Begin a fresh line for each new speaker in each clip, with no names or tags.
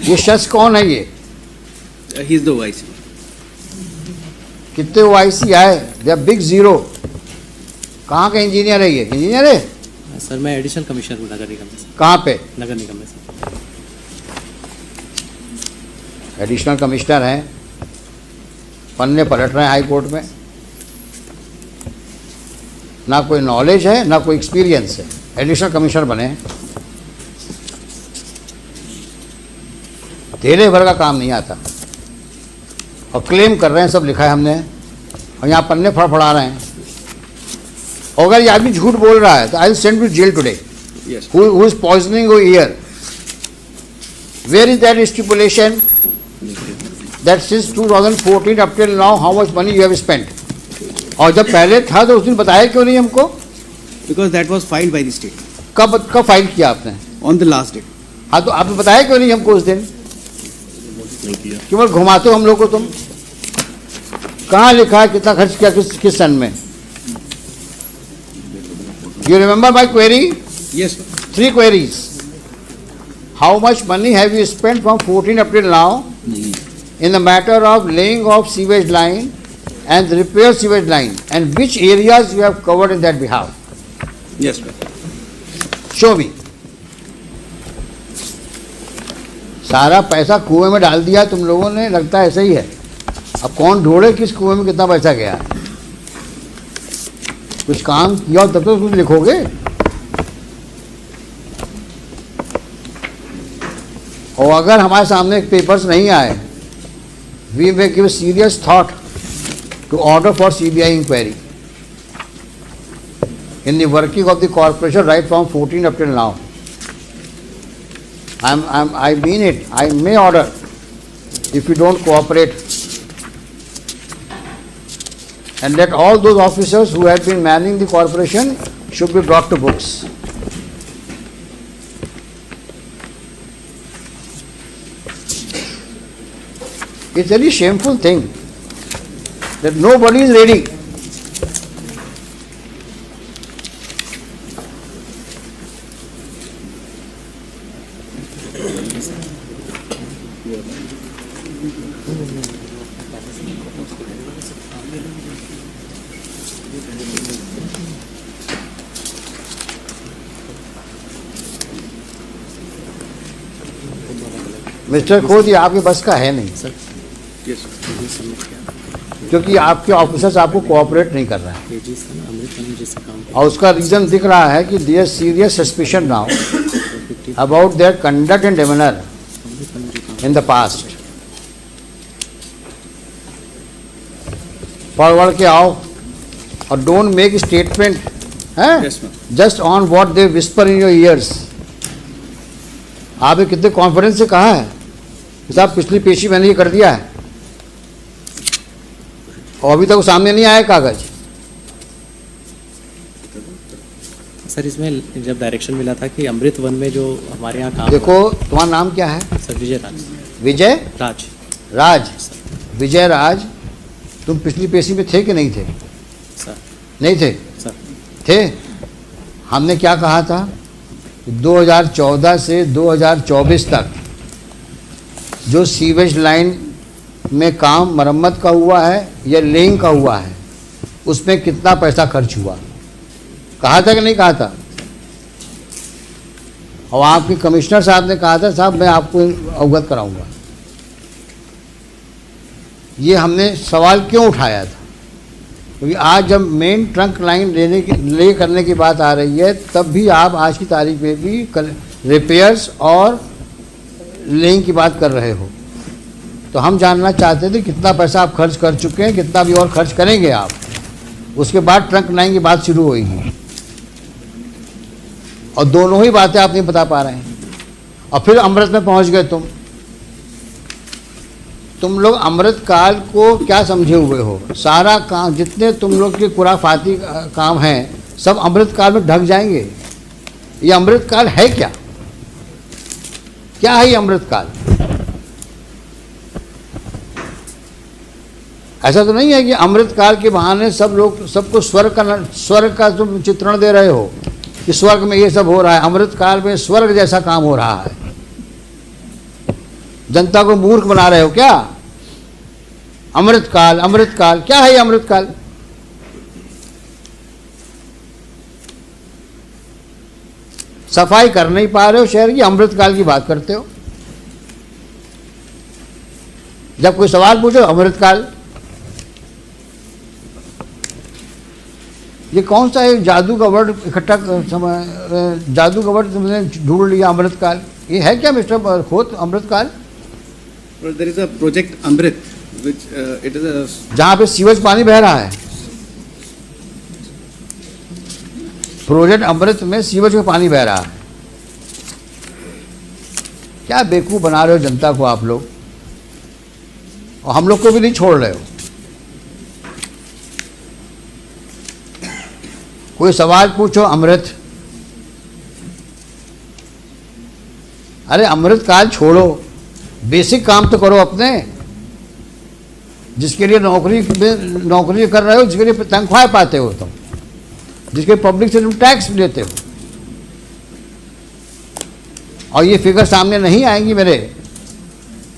ये शख्स कौन है ये?
He is the OIC.
कितने OIC आए? They are big zero. कहाँ का इंजीनियर है ये? इंजीनियर है
सर, मैं एडिशनल कमिश्नर हूँ नगर निगम में सर।
कहाँ पे?
नगर निगम में सर।
एडिशनल कमिश्नर हैं, पन्ने पलट रहे हैं हाई कोर्ट में। ना कोई नॉलेज है ना कोई एक्सपीरियंस है, एडिशनल कमिश्नर बने हैं। तेरे भर का काम नहीं आता और क्लेम कर रहे हैं सब लिखा है हमने, और यहाँ पन्ने फड़फड़ा रहे हैं। और अगर ये आदमी झूठ बोल रहा है तो I will send to jail today.
Yes.
Who is poisoning your ear? Where is that stipulation that since 2014 up till now how much money you have spent? और जब पहले था तो उस दिन बताया क्यों नहीं हमको?
Because that was filed by the state
कब फाइल किया आपने?
on the last day.
हाँ, तो आपने बताया क्यों नहीं हमको उस दिन? क्यों बस घुमाते हो हम लोग को तुम? कहाँ लिखा है कितना खर्च किया किस सन में? You remember my query?
Yes, sir.
3 queries. How much money have you spent from 14 up till now in the matter of laying of sewage line and repair sewage line, and which areas you have covered in that behalf?
Yes, sir.
Show me. सारा पैसा कुएं में डाल दिया तुम लोगों ने, लगता है ऐसा ही है। अब कौन ढूंढे किस कुएं में कितना पैसा गया? कुछ काम किया तब तो कुछ लिखोगे। और अगर हमारे सामने पेपर्स नहीं आए, we may give serious thought to order for CBI inquiry in the working of the corporation right from 14 up till now. I mean it. I may order if you don't cooperate, and let all those officers who have been manning the corporation should be brought to books. It's a very shameful thing that nobody is ready. Mister खोद, ये आपके बस का है नहीं
sir.
Yes, sir.
क्योंकि आपके officers आपको कोऑपरेट नहीं कर रहे हैं,
जी सर, अमृत जैसे काम
और उसका रीजन दिख रहा है कि their serious suspicion now about their conduct and demeanour in the past. Forward के आओ और don't make statement
Yes, ma'am.
Just on what they whisper in your ears. आपने कितने कॉन्फिडेंस से कहा है कि साहब पिछली पेशी मैंने ये कर दिया है, और अभी तक वो सामने नहीं आया कागज।
सर, इसमें जब डायरेक्शन मिला था कि अमृत वन में जो हमारे यहाँ काम
देखो, तुम्हारा नाम क्या है?
सर, विजय राज।
विजय
राज।
राज। विजय राज, तुम पिछली पेशी में थे कि नहीं थे?
सर।
नहीं थे?
सर।
थे। हमने क्या कहा था? 2014 से 2024 तक जो सीवेज लाइन में काम मरम्मत का हुआ है या लेइंग का हुआ है, उसमें कितना पैसा खर्च हुआ? कहा था कि नहीं कहा था? और आपके कमिश्नर साहब ने कहा था साहब मैं आपको अवगत कराऊंगा। ये हमने सवाल क्यों उठाया था? क्योंकि आज जब मेन ट्रंक लाइन ले करने की बात आ रही है, तब भी आप आज की तारीख में भी रिपेयर्स और लेइंग की बात कर रहे हो। तो हम जानना चाहते थे कितना पैसा आप खर्च कर चुके हैं, कितना भी और खर्च करेंगे आप। उसके बाद ट्रंक लाइन की बात शुरू होगी, और दोनों ही बातें आप नहीं बता पा रहे हैं। और फिर अमृत में पहुंच गए तुम लोग अमृत काल को क्या समझे हुए हो? सारा काम जितने तुम लोग के खुराफाती काम हैं सब अमृत काल में ढक जाएंगे। ये अमृत काल है क्या? क्या है ये अमृत काल? ऐसा तो नहीं है कि अमृत काल के बहाने सब लोग सबको स्वर्ग का तुम चित्रण दे रहे हो कि स्वर्ग में ये सब हो रहा है। अमृत काल में स्वर्ग जैसा काम हो रहा है। जनता को मूर्ख बना रहे हो क्या? अमृतकाल, अमृतकाल, क्या है ये अमृतकाल? सफाई कर नहीं पा रहे हो शहर की, अमृतकाल की बात करते हो। जब कोई सवाल पूछो अमृतकाल, ये कौन सा एक जादू का वर्ड इकट्ठा जादू का वर्ड तुमने ढूंढ लिया अमृतकाल? ये है क्या मिस्टर खोत अमृतकाल?
There is a project Amrit, which it is a
जहां पे सीवेज पानी बह रहा है, प्रोजेक्ट अमृत में सीवेज में पानी बह रहा है। क्या बेवकूफ बना रहे हो जनता को आप लोग, और हम लोग को भी नहीं छोड़ रहे हो। कोई सवाल पूछो अमृत, अरे अमृतकाल छोड़ो, बेसिक काम तो करो अपने, जिसके लिए नौकरी कर रहे हो, जिसके लिए तनख्वाह पाते हो तुम, जिसके पब्लिक से तुम टैक्स लेते हो, और ये फिगर सामने नहीं आएंगी मेरे,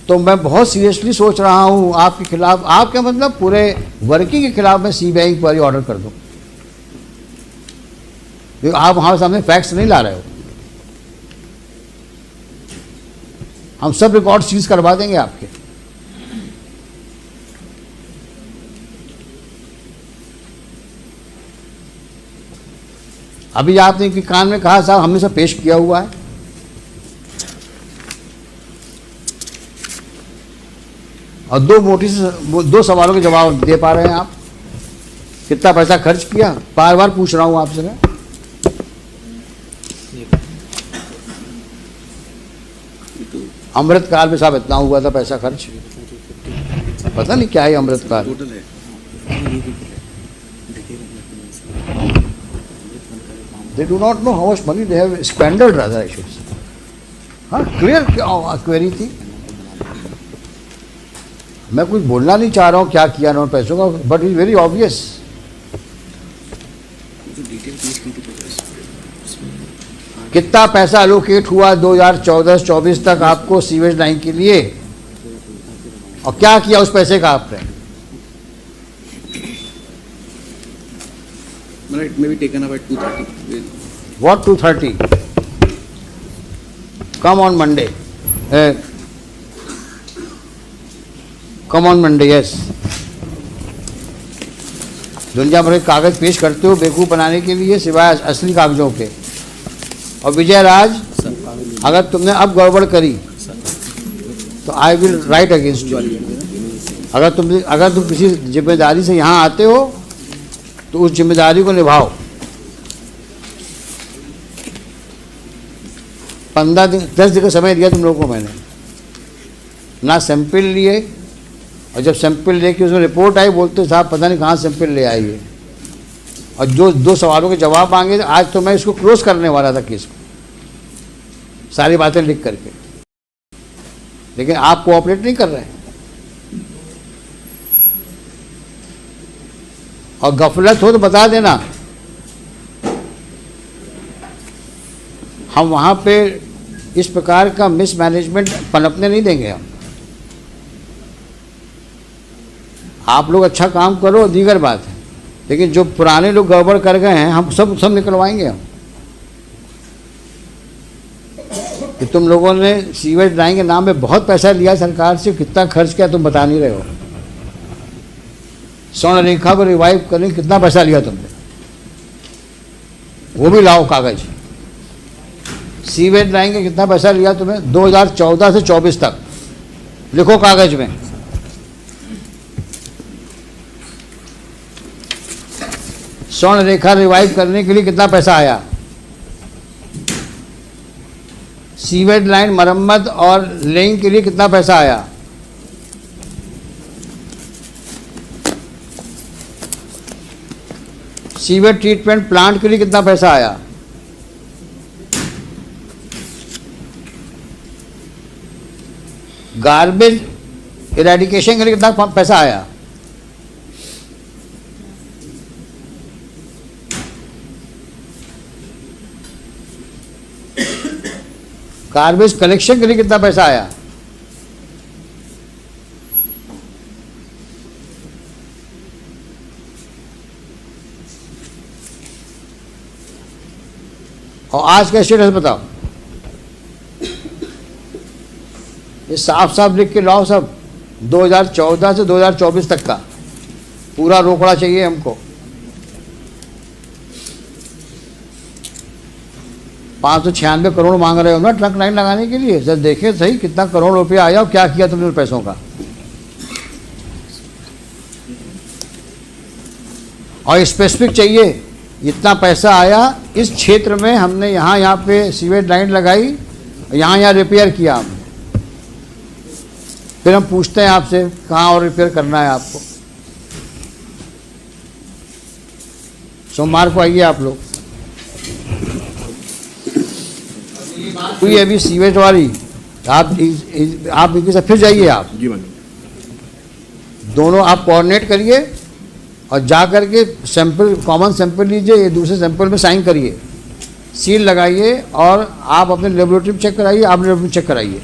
तो मैं बहुत सीरियसली सोच रहा हूँ आपके खिलाफ, आपके मतलब पूरे वर्किंग के खिलाफ मैं सीबीआई इंक्वायरी ऑर्डर कर दूँ, क्योंकि आप हमारे सामने फैक्ट्स नहीं ला रहे हो। हम सब रिकॉर्ड सीज करवा देंगे आपके। अभी आपने कि कान में कहा साहब हमने सब पेश किया हुआ है, और दो सवालों के जवाब दे पा रहे हैं आप। कितना पैसा खर्च किया, बार बार पूछ रहा हूं आपसे मैं। अमृतकाल में साहब इतना हुआ था पैसा खर्च, पता नहीं क्या है अमृतकाल।
total है।
They do not know how much money they have squandered, rather I should say. हाँ, क्लियर क्वेरी थी। मैं कुछ बोलना नहीं चाह रहा हूँ क्या किया उन्होंने पैसों का, बट इज वेरी ऑब्वियस। कितना पैसा एलोकेट हुआ 2014-24 तक आपको सीवेज लाइन के लिए, और क्या किया उस पैसे का आपने?
It may be taken up at 2:30.
What 2:30? Come on Monday. Come on Monday, yes. दुनिया भर के कागज पेश करते हो बेवकूफ बनाने के लिए, सिवाय असली कागजों के। और विजय राज, अगर तुमने अब गड़बड़ करी तो I will write against you. अगर तुम किसी जिम्मेदारी से यहाँ आते हो तो उस जिम्मेदारी को निभाओ। 15 दिन 10 दिन का समय दिया तुम लोगों को मैंने, ना सैंपल लिए, और जब सैंपल लेके उसमें रिपोर्ट आई बोलते साहब पता नहीं कहाँ सैंपल ले आई है, और जो 2 सवालों के जवाब मांगे। आज तो मैं इसको क्लोज करने वाला था केस को, सारी बातें लिख करके, लेकिन आप कोऑपरेट नहीं कर रहे हैं, और गफलत हो तो बता देना। हम वहाँ पे इस प्रकार का मिसमैनेजमेंट पनपने नहीं देंगे हम। आप लोग अच्छा काम करो दीगर बात है, लेकिन जो पुराने लोग गड़बड़ कर गए हैं हम सब निकलवाएंगे हम। कि तुम लोगों ने सीवेज लाइन के नाम पे बहुत पैसा लिया सरकार से, कितना खर्च किया तुम बता नहीं रहे हो। स्वर्ण रेखा को रिवाइव करने कितना पैसा लिया तुमने, वो भी लाओ कागज। सीवेज लाइन के कितना पैसा लिया तुम्हें 2014 से 24 तक, लिखो कागज में। स्वर्ण रेखा रिवाइव करने के लिए कितना पैसा आया, सीवेज लाइन मरम्मत और लेइंग के लिए कितना पैसा आया, सीवेज ट्रीटमेंट प्लांट के लिए कितना पैसा आया, गार्बेज इरेडिकेशन के लिए कितना पैसा आया, गार्बेज कलेक्शन के लिए कितना पैसा आया, और आज का स्टेटस बताओ। ये साफ साफ लिख के लाओ सब, 2014 से 2024 तक का पूरा रोकड़ा चाहिए हमको। 596 करोड़ मांग रहे हो ना ट्रंक लाइन लगाने के लिए। सर देखे सही कितना करोड़ रुपया आया और क्या किया तुमने पैसों का। और स्पेसिफिक चाहिए, इतना पैसा आया इस क्षेत्र में, हमने यहाँ पे सीवेज लाइन लगाई, यहाँ रिपेयर किया हमने। फिर हम पूछते हैं आपसे कहाँ और रिपेयर करना है आपको। सोमवार को आइए आप लोग। कोई अभी सीवेज वाली आप इनके साथ फिर जाइए, आप दोनों आप कोऑर्डिनेट करिए और जा करके सैंपल, कॉमन सैंपल लीजिए, ये दूसरे सैंपल में साइन करिए, सील लगाइए और आप अपने लेबोरेटरी में चेक कराइए, आप लेबोरेटरी में चेक कराइए।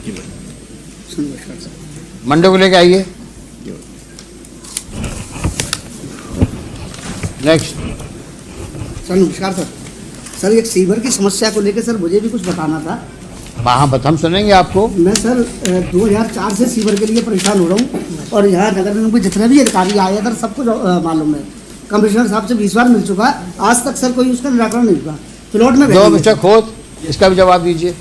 मंडे को लेके आइए। नेक्स्ट।
सर नमस्कार सर। सर एक सीवर की समस्या को लेकर सर मुझे भी कुछ बताना था।
हाँ हम सुनेंगे आपको।
मैं सर 2004 से सीवर के लिए परेशान हो रहा हूँ और यहाँ नगर निगम के जितने भी अधिकारी आए सर सबको मालूम है। कमिश्नर साहब से 20 बार मिल चुका, आज तक सर कोई उसका निराकरण नहीं हुआ। प्लॉट में
जो मिस्टर खोत, इसका भी जवाब दीजिए।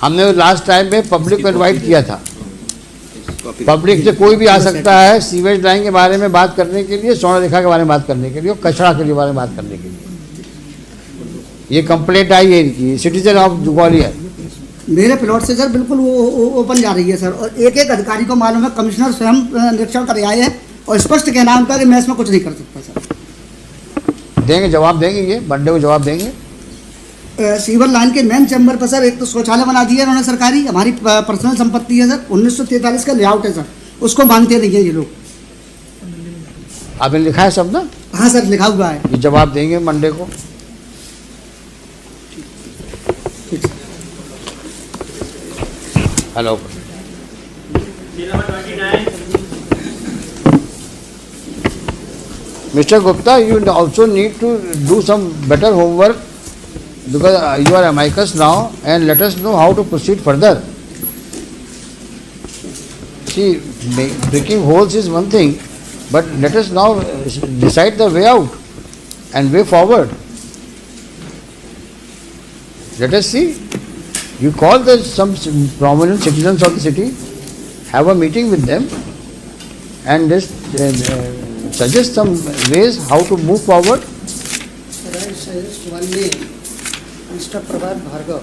हमने लास्ट टाइम में पब्लिक को इन्वाइट किया था, पब्लिक से कोई भी आ सकता है सीवेज लाइन के बारे में बात करने के लिए, स्वर्ण रेखा के बारे में बात करने के लिए और कचरा के लिए बारे में बात करने के लिए। ये कंप्लेंट आई है इनकी, सिटीजन ऑफ ग्वालियर।
मेरे प्लॉट से सर बिल्कुल वो ओपन जा रही है सर, और एक एक अधिकारी को मालूम है, कमिश्नर स्वयं निरीक्षण कर आए हैं और स्पष्ट कहना उनका कि मैं इसमें कुछ नहीं कर सकता सर।
देंगे, जवाब देंगे, ये मंडे को जवाब देंगे।
सीवर लाइन के मेन चैम्बर पर सर एक तो शौचालय बना दिया उन्होंने सरकारी, हमारी पर्सनल संपत्ति है सर, 1943 का लेआउट है सर, उसको मांगते नहीं है ये लोग।
आपने लिखा है सब ना?
हाँ सर लिखा हुआ है।
ये जवाब देंगे मंडे को। Hello. Mr. Gupta, you also need to do some better homework because you are amicus now, and let us know how to proceed further. See, breaking holes is one thing, but let us now decide the way out and way forward. Let us see. You call some prominent citizens of the city, have a meeting with them, and just suggest some ways how to move forward.
Sir, I suggest one name, Mr. Prabhat Bhargav.